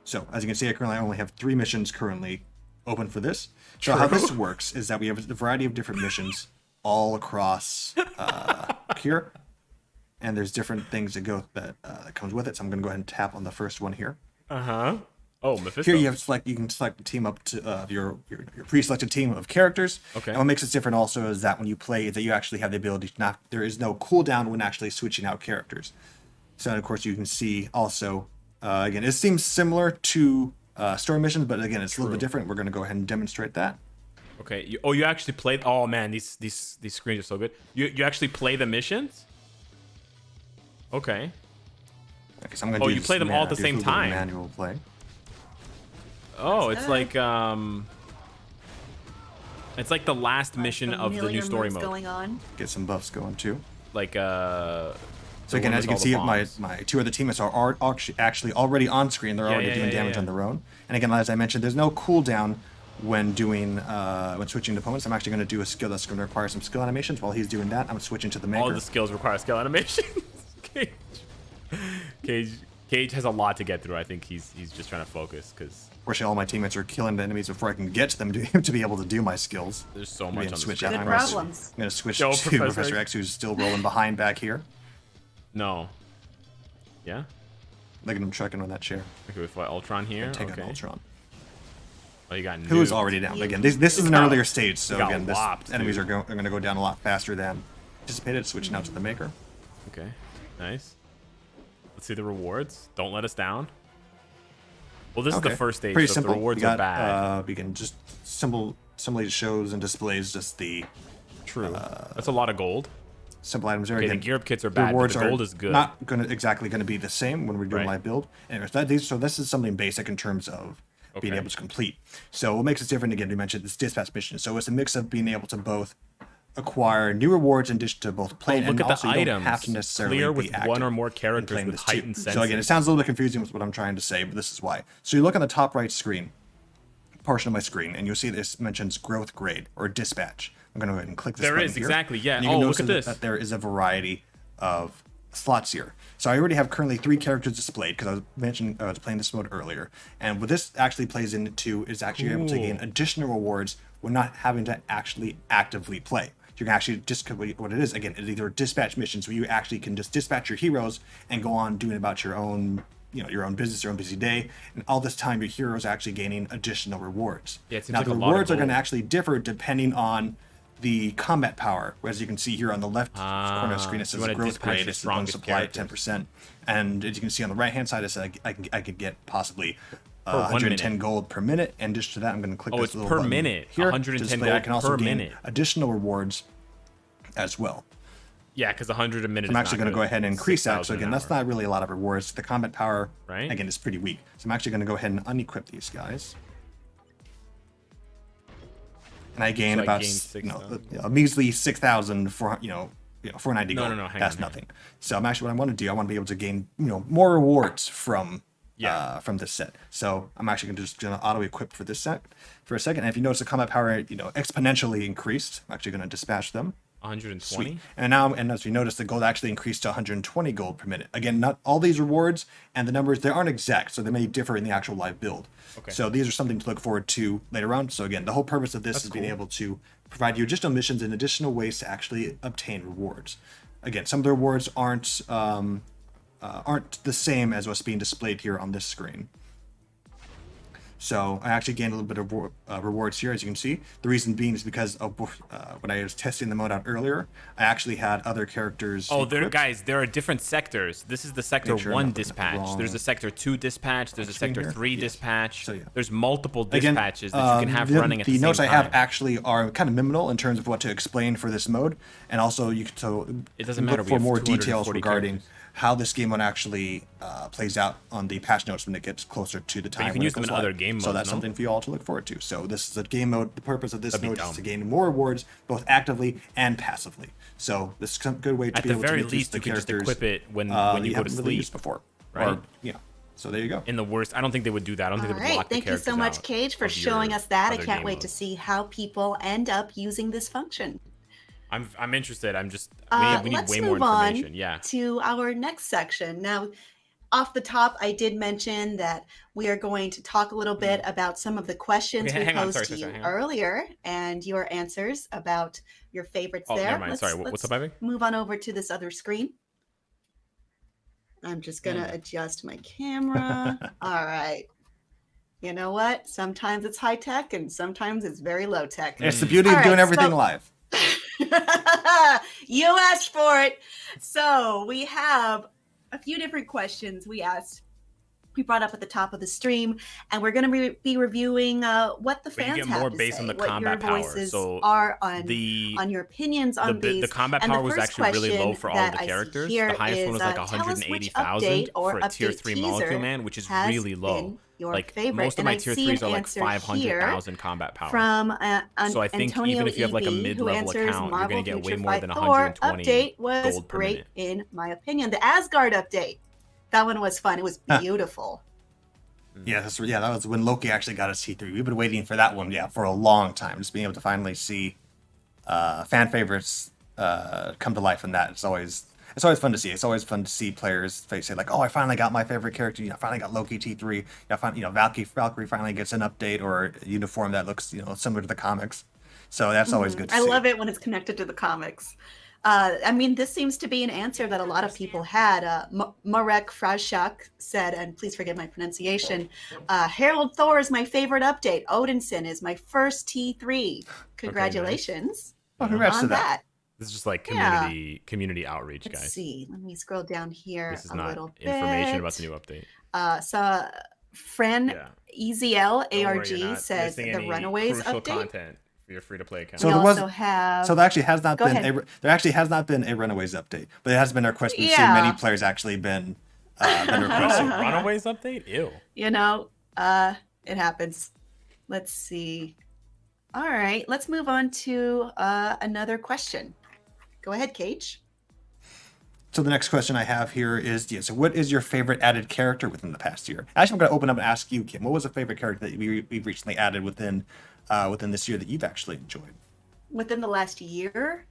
So as you can see, I currently only have 3 missions currently open for this. So how this works is that we have a variety of different missions all across here, and there's different things that go that comes with it. So I'm going to go ahead and tap on the first one here. Oh, Mephisto. Here you can select the team up to your pre-selected team of characters. Okay. And what makes it different also is that when you play, is that you actually have the ability to not. There is no cooldown when actually switching out characters. So of course you can see also again it seems similar to story missions, but again it's a little bit different. We're going to go ahead and demonstrate that. Okay. You actually played? Oh man, these screens are so good. You actually play the missions? Okay. Okay, so I'm gonna you play them all at the same time. Manual play. Oh, it's like the last mission of the new story mode. Going on. Get some buffs going too. Like So again, as you can see, my 2 other teammates are actually already on screen. They're already doing damage on their own. And again, as I mentioned, there's no cooldown when doing when switching to opponents. I'm actually going to do a skill that's going to require some skill animations. While he's doing that, I'm switching to the maker. All the skills require skill animations. Cage has a lot to get through. I think he's just trying to focus because fortunately all my teammates are killing the enemies before I can get to them to be able to do my skills. there's so much on the switch screen. out. Good problems. I'm going to switch Yo, to Professor X, who's still rolling behind back here. No. Yeah. Look at him trucking on that chair. Okay, with what, Ultron here? Take okay. on Ultron. Oh, you got Who is nuked. already down. Again, this is an got- earlier stage, so got again, whopped, enemies dude. are going to go down a lot faster than anticipated. Switching out to the maker. Okay. Nice. Let's see the rewards. Don't let us down. Well, this is the first stage, Pretty so if simple. the rewards we got, are bad. we can just simply shows and displays just the True. That's a lot of gold. simple items there. Okay, Again, the gear up kits are the bad, but rewards the gold is good. not exactly going to be the same when we're doing Right. live build. Anyways, so this is something basic in terms of being Okay. able to complete. So what makes it different, again, we mentioned this dispatch mission. So it's a mix of being able to both acquire new rewards in addition to both play Look and at also the you don't items. have to necessarily Clear be with active one or more in characters playing with this too. heightened So again, it senses. sounds a little bit confusing with what I'm trying to say, but this is why. So you look on the top right screen, portion of my screen, and you'll see this mentions growth grade or dispatch. I'm going to go ahead and click this There button is, here. exactly, yeah. And you can Oh, notice look at this. that there is a variety of slots here. So I already have currently 3 characters displayed because I was playing this mode earlier. And what this actually plays into is actually able to gain additional rewards when not having to actually actively play. You can actually just what it is again. It's either dispatch missions where you actually can just dispatch your heroes and go on doing about your own, your own business, your own busy day, and all this time your heroes are actually gaining additional rewards. Yeah, it seems now like the a lot of rewards are going to gold. actually differ depending on the combat power. As you can see here on the left corner of the screen, it so says you wanna growth dispatch grade. your It's the strongest supply at characters. 10%, and as you can see on the right hand side, it says I could get possibly. 1 110 minute. gold per minute, and just to that, I'm going to click Oh, this it's little per button minute. here. 110 to display. I gold can also per gain minute. additional rewards as well. Yeah, because 100 a minute. I'm is actually not going to good. go ahead and increase that. So 6,000 again, an that's hour. not really a lot of rewards. The combat power, Right. again, is pretty weak. So I'm actually going to go ahead and unequip these guys. And I gain So I about gain 6,000. a measly 6,000 for 490 No, gold. hang That's on. nothing. So I'm actually what I want to do. I want to be able to gain more rewards from from this set. So I'm actually going to auto equip for this set for a second. And if you notice the combat power exponentially increased, I'm actually going to dispatch them. 120. Sweet. And as you notice, the gold actually increased to 120 gold per minute. Again, not all these rewards and the numbers, they aren't exact, so they may differ in the actual live build. Okay. So these are something to look forward to later on. So again, the whole purpose of this is being able to provide you additional missions and additional ways to actually obtain rewards. Again, some of the rewards aren't the same as what's being displayed here on this screen. So I actually gained a little bit of rewards here, as you can see. The reason being is because of when I was testing the mode out earlier, I actually had other characters. Oh, there are different sectors. This is the sector 1 dispatch. There's a sector 2 dispatch. There's a sector 3 dispatch. So, yeah. There's multiple dispatches that you can have running at the same time. The notes I have actually are kind of minimal in terms of what to explain for this mode, and also you can it doesn't matter. Look for more details regarding how this game mode actually plays out on the patch notes when it gets closer to the time. But you can use them in other game modes. So that's something for you all to look forward to. So this is a game mode. The purpose of this mode is to gain more rewards, both actively and passively. So this is a good way to be able to use the characters. At the very least, you can just equip it when you go to sleep. Used before, right? Or, yeah. So there you go. In the worst, I don't think they would do that. I don't think they would lock the Thank you characters so much, out Kage, for of showing your us that. I other can't game wait to modes. see how people end up using this function. I'm interested. we need Let's way move more on information. Yeah. to our next section. Now, off the top, I did mention that we are going to talk a little bit about some of the questions we posed to you earlier and your answers about your favorites there. Never mind. Sorry, what's up, Ivy? Move on over to this other screen. I'm just going to adjust my camera. All right. You know what? Sometimes it's high tech and sometimes it's very low tech. It's the beauty of doing everything live. You asked for it. So we have a few different questions we brought up at the top of the stream, and we're going to be reviewing what the fans have to say, on the what combat your power. voices So are on your opinions on these. The combat and power the was first actually really low for all of the question characters. that I The highest see one was here like is, tell us which 180,000 update or for a tier update 3 teaser molecule man, which is has really low. been your Like favorite. most of And my I tier see an 3s are like answer 500,000 combat power. From So I think Antonio even if you have like a EB, who mid-level answers account, you're Marvel going to get way Future more Fight than Thor 120 update was gold per great minute. in my opinion. The Asgard update, that one was fun. It was beautiful. Yeah, that was when Loki actually got his T3. We've been waiting for that one, for a long time. Just being able to finally see fan favorites come to life in that. It's always fun to see. It's always fun to see players say like, "Oh, I finally got my favorite character. I finally got Loki T3. Valkyrie finally gets an update or a uniform that looks similar to the comics." So that's always good to see. I love it when it's connected to the comics. I mean, this seems to be an answer that a lot of people had. Marek Frashak said, and please forgive my pronunciation, Harold Thor is my favorite update. Odinson is my first T3. Congratulations congrats on to that. This is just like community outreach, guys. Let's see. Let me scroll down here This is a not little bit. information about the new update. So, Fren EZL ARG says Missing the any Runaways crucial update. content for your free-to-play account. So We there was. also have. So there actually has not Go been ahead. there actually has not been a Runaways update, but it has been a request. We've seen many players actually been requesting. Runaways update? Ew. It happens. Let's see. All right, let's move on to another question. Go ahead, Kage. So the next question I have here is, so what is your favorite added character within the past year? Actually, I'm going to open up and ask you, Kim. What was a favorite character that we've recently added within this year that you've actually enjoyed? Within the last year?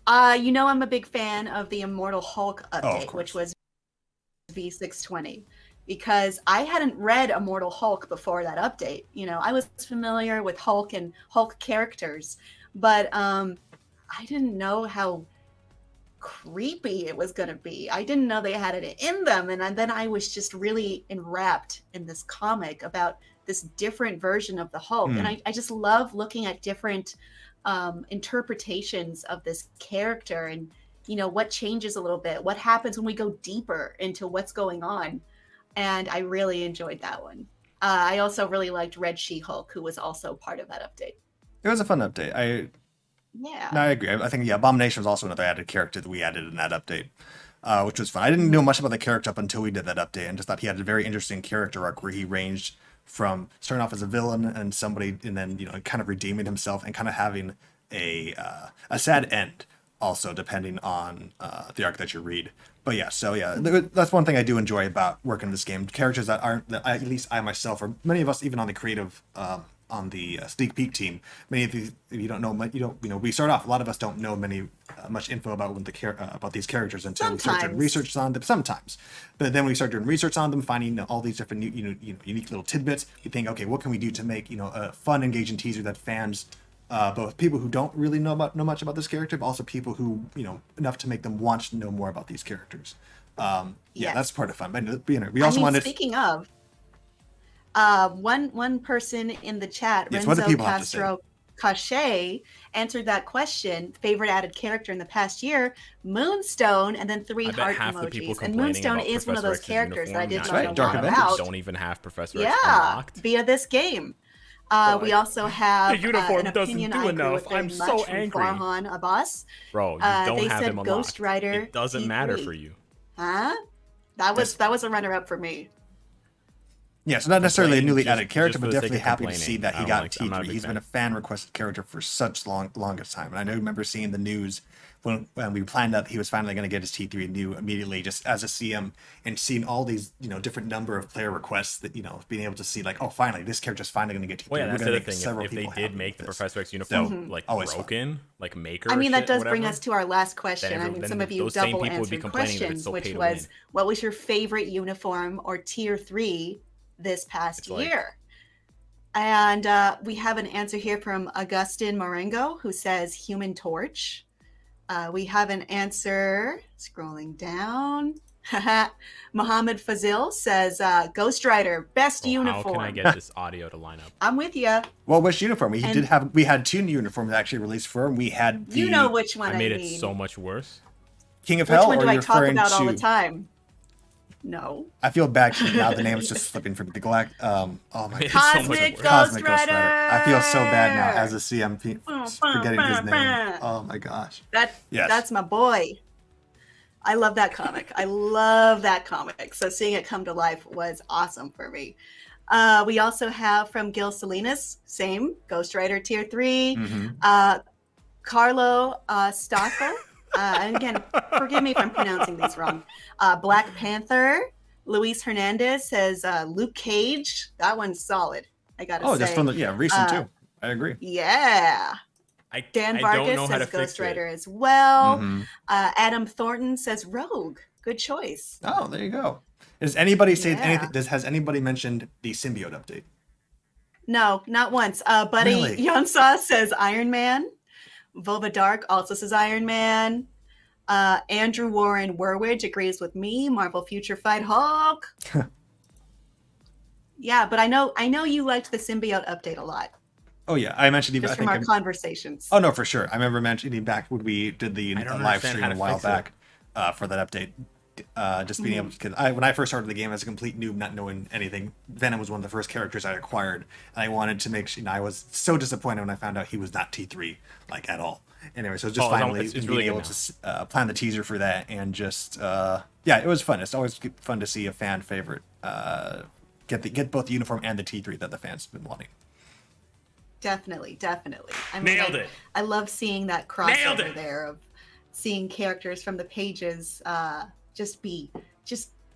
I'm a big fan of the Immortal Hulk update, which was V620, because I hadn't read Immortal Hulk before that update. I was familiar with Hulk and Hulk characters, but I didn't know how creepy it was going to be. I didn't know they had it in them, and then I was just really enwrapped in this comic about this different version of the Hulk. And I just love looking at different interpretations of this character, and what changes a little bit, what happens when we go deeper into what's going on. And I really enjoyed that one. I also really liked Red She-Hulk, who was also part of that update. It was a fun update. I agree. I think Abomination was also another added character that we added in that update, which was fun. I didn't know much about the character up until we did that update, and just thought he had a very interesting character arc where he ranged from starting off as a villain and somebody, and then kind of redeeming himself and kind of having a sad end, also depending on the arc that you read. But that's one thing I do enjoy about working this game. Characters that at least I myself, or many of us even on the creative on the sneak peek team, many of you don't know, we start off, a lot of us don't know much info about about these characters until we start doing research on them sometimes. But then we start doing research on them, finding all these different unique little tidbits. You think, okay, what can we do to make a fun, engaging teaser that fans, both people who don't really know much about this character, but also people who enough to make them want to know more about these characters. That's part of fun. But we also wanted. Speaking of, One person in the chat, Yes, what do Renzo people have to say? Castro Cache, answered that question. Favorite added character in the past year, Moonstone, and then three I bet heart half the people emojis. And complaining Moonstone about is one of those Professor X's characters that I did uniform, not not know a lot Dark about. Avengers. don't even have Professor X Yeah, unlocked. via this game. We also have The uniform an doesn't opinion do I agree enough. with very I'm much so from angry. Farhan Abbas. Bro, you don't they have said him unlocked. Ghost Rider It doesn't matter T3. for you. Huh? That was a runner-up for me. Yeah, so not necessarily a Complaining newly just- added character, just for but the sake definitely of happy to complaining. see that I he don't got like- I'm not a T3. big He's fan. been a fan requested character for such longest time. And I remember seeing the news when we planned out that he was finally going to get his T3 new immediately, just as a CM, and seeing all these different number of player requests that being able to see like, oh, finally this character's finally going to get T3. Well, yeah, We're that's gonna the make other thing. several If they people did happy make with the this. Professor X So, uniform like always fun. broken, like maker. I mean, that shit, does bring whatever, us to our last question. Then I mean, then some of you those same double people would be answered complaining that it's questions, so which pay to was, win. what was your favorite uniform or tier 3 this past It's like- year? And we have an answer here from Augustin Marengo, who says Human Torch. We have an answer, scrolling down. Muhammad Fazil says Ghost Rider, best uniform. How can I get this audio to line up? I'm with you. Well, which uniform? We And- had two new uniforms actually released for him. We had the You know which one I made it mean. so much worse. King of Which Hell, one or do I you're talk referring about to? all the time? No. I feel bad 'cause now the name is just slipping from the Galact. Oh my It's god. so much Cosmic worse. Ghost Cosmic Ghost Rider. Rider. I feel so bad now as a CMP forgetting his name. Oh my gosh. Yes. That's my boy. I love that comic. I love that comic. So seeing it come to life was awesome for me. We also have from Gil Salinas, same Ghost Rider tier 3. Carlo Stocco. And again, forgive me if I'm pronouncing these wrong. Black Panther. Luis Hernandez says Luke Cage. That one's solid. I gotta say. Oh, that's from the recent too. I agree. Yeah. Dan I don't Vargas know how to says Ghost fix Rider it. as well. Mhm. Adam Thornton says Rogue. Good choice. Oh, there you go. Does anybody say Yeah. anything? Has anybody mentioned the symbiote update? No, not once. Buddy Really? Yonsa says Iron Man. Vova Dark also says Iron Man. Andrew Warren Werwidge agrees with me. Marvel Future Fight Hulk. Yeah, but I know you liked the symbiote update a lot, Oh yeah, I mentioned even. just I from think. our conversations. Oh no, for sure. I remember mentioning back when we did the I don't live understand stream how a to while fix it. back for that update. Just being able to, because when I first started the game as a complete noob, not knowing anything, Venom was one of the first characters I acquired, and I wanted to make sure. I was so disappointed when I found out he was not T3 like at all. Anyway, so just Oh, it's finally it's being really able good to plan the teaser for that, and just yeah, it was fun. It's always fun to see a fan favorite get both the uniform and the T3 that the fans have been wanting. Definitely. I mean, Nailed it. I love seeing that Nailed crossover it. there of seeing characters from the pages just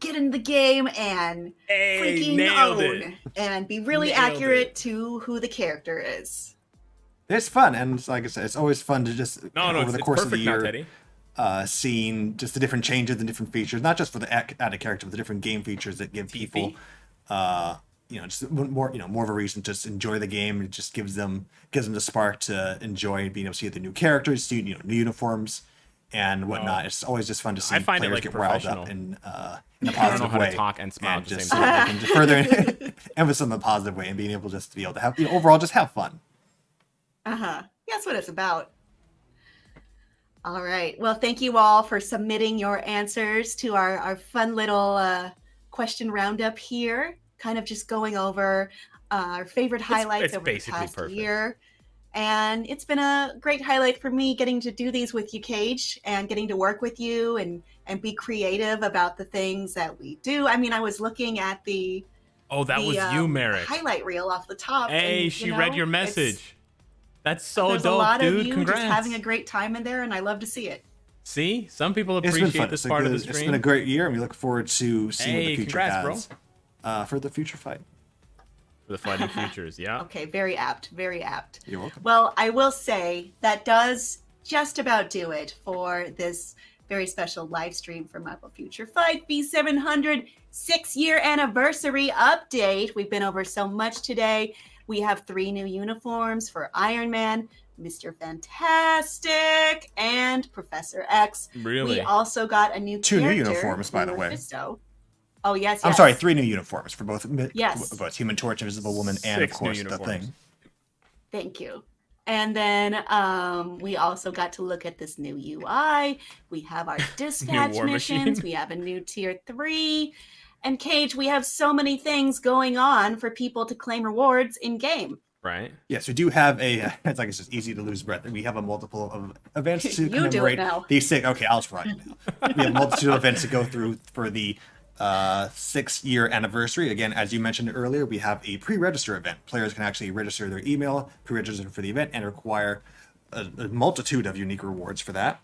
get in the game and Hey, freaking nailed own it. and be really Nailed accurate it. to who the character is. It's fun, and like I said, it's always fun to just No, over the it's course of the perfect now, year. Teddy. Seeing just the different changes and different features, not just for the added character, but the different game features that give people, just more of a reason to just enjoy the game. It just gives them the spark to enjoy being able to see the new characters, see new uniforms, and whatnot. It's always just fun to see I find it, players like, get riled up professional. in a I don't positive know how way. to talk and smile at the just same so time. they can just further emphasis on the positive way and being able just to be able to have overall just have fun. That's what it's about. All right. Well, thank you all for submitting your answers to our fun little question roundup here. Kind of just going over our favorite highlights it's over the basically past perfect. year. And it's been a great highlight for me getting to do these with you, Cage, and getting to work with you and be creative about the things that we do. I mean, I was looking at the Oh, that was you, Merrick. highlight reel off the top. Hey, and, she read your it's- message. That's so There's dope, a lot dude. of you Congrats. just having a great time in there, and I love to see it. See, some people It's been appreciate fun. this part of the It's stream. been a great year, and we look forward to seeing what Hey, the future congrats, has for the future fight. For the fighting futures, yeah. Okay, very apt, very apt. You're welcome. Well, I will say that does just about do it for this very special live stream for Marvel Future Fight B700 6-year anniversary update. We've been over so much today. We have 3 new uniforms for Iron Man, Mr. Fantastic, and Professor X. Really? We also got a new 2 new character, uniforms, by the way. Mephisto. Oh, yes, I'm yes. sorry, 3 new uniforms for both Yes. both Human Torch, Invisible Woman, and of 6 new course the uniforms. Thing. Thank you. And then we also got to look at this new UI. We have our dispatch War missions. machine. We have a new tier 3. And Cage, we have so many things going on for people to claim rewards in game. Right. Yes, we do have a. It's like it's just easy to lose breath. We have a multiple of events to You do it commemorate now. these 6. Okay, I'll try it now. We have a multitude of events to go through for the 6-year anniversary. Again, as you mentioned earlier, we have a pre-register event. Players can actually register their email, pre-register for the event, and require a multitude of unique rewards for that.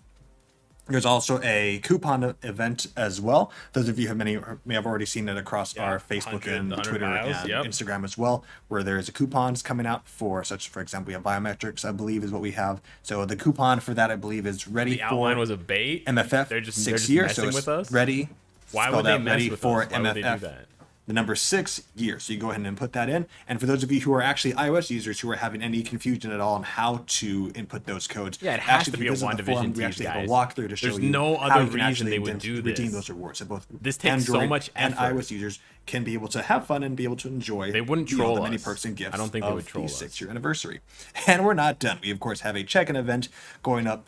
There's also a coupon event as well. Those of you who may have already seen it across our Facebook 100 and Twitter miles, and yep. Instagram as well, where there's coupons coming out for such, for example, we have biometrics, I believe is what we have. So the coupon for that, I believe, is ready The for outline was a bait. MFF. They're just 6 years, messing so it's with us. ready. Why spelled would they out, mess ready with for us? Why MFF. would they do that? The number 6 years. So you go ahead and input that in. And for those of you who are actually iOS users who are having any confusion at all on how to input those codes, Yeah, it has actually, to be if you a visit the forum, WandaVision we actually have a guys. walkthrough to show There's you no how other you can reason actually they would do redeem this. those rewards. So both This takes so Android much and effort. iOS users can be able to have fun and be able to enjoy They wouldn't you know, troll the many us. perks and gifts I don't think they of would troll the us. 6-year anniversary. And we're not done. We, of course, have a check-in event going up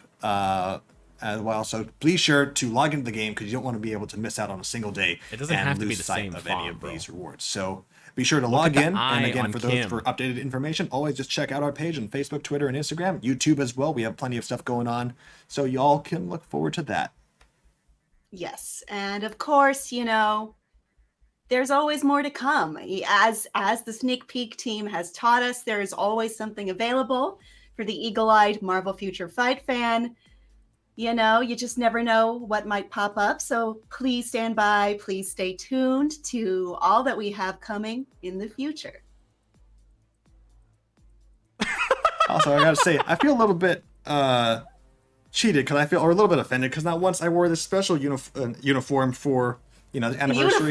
as well. So be sure to log into the game because you don't want to be able to miss out on a single day. It doesn't and have to be lose the sight same of any font, of bro. these rewards. So be sure to log at the in. And eye again, on for those Kim. for updated information, always just check out our page on Facebook, Twitter, and Instagram, YouTube as well. We have plenty of stuff going on, so y'all can look forward to that. Yes, and of course, you know, there's always more to come. As the sneak peek team has taught us, there is always something available for the eagle-eyed Marvel Future Fight fan. You know, you just never know what might pop up. So please stand by. Please stay tuned to all that we have coming in the future. Also, I gotta say, I feel a little bit cheated because or a little bit offended because not once I wore this special uniform for the anniversary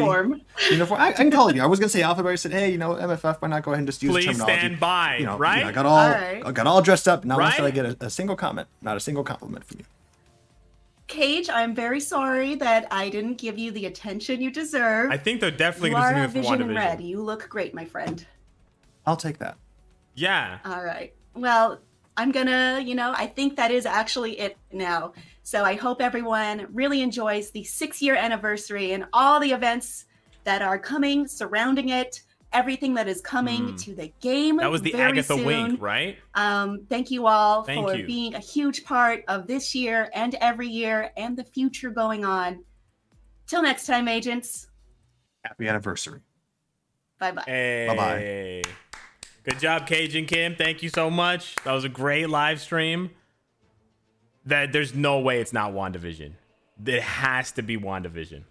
uniform. I can call it. I was gonna say alphabet. I said, hey, MFF. Why not go ahead and just use Please the terminology? stand by, right? I got Alright. I got all dressed up. Not once did I Right? get a single comment, not a single compliment from you. Cage, I'm very sorry that I didn't give you the attention you deserve. I think they're definitely you going to are do a it for vision in red. WandaVision. You look great, my friend. I'll take that. Yeah. All right. Well, I'm gonna, I think that is actually it now. So I hope everyone really enjoys the 6-year anniversary and all the events that are coming surrounding it, everything that is coming to the game. That was the very Agatha soon. wink, right? Thank you all Thank for you. being a huge part of this year and every year and the future going on. Till next time, agents. Happy anniversary. Bye-bye. Hey. Bye-bye. Good job, Cage and Kim. Thank you so much. That was a great live stream. There's no way it's not WandaVision. It has to be WandaVision.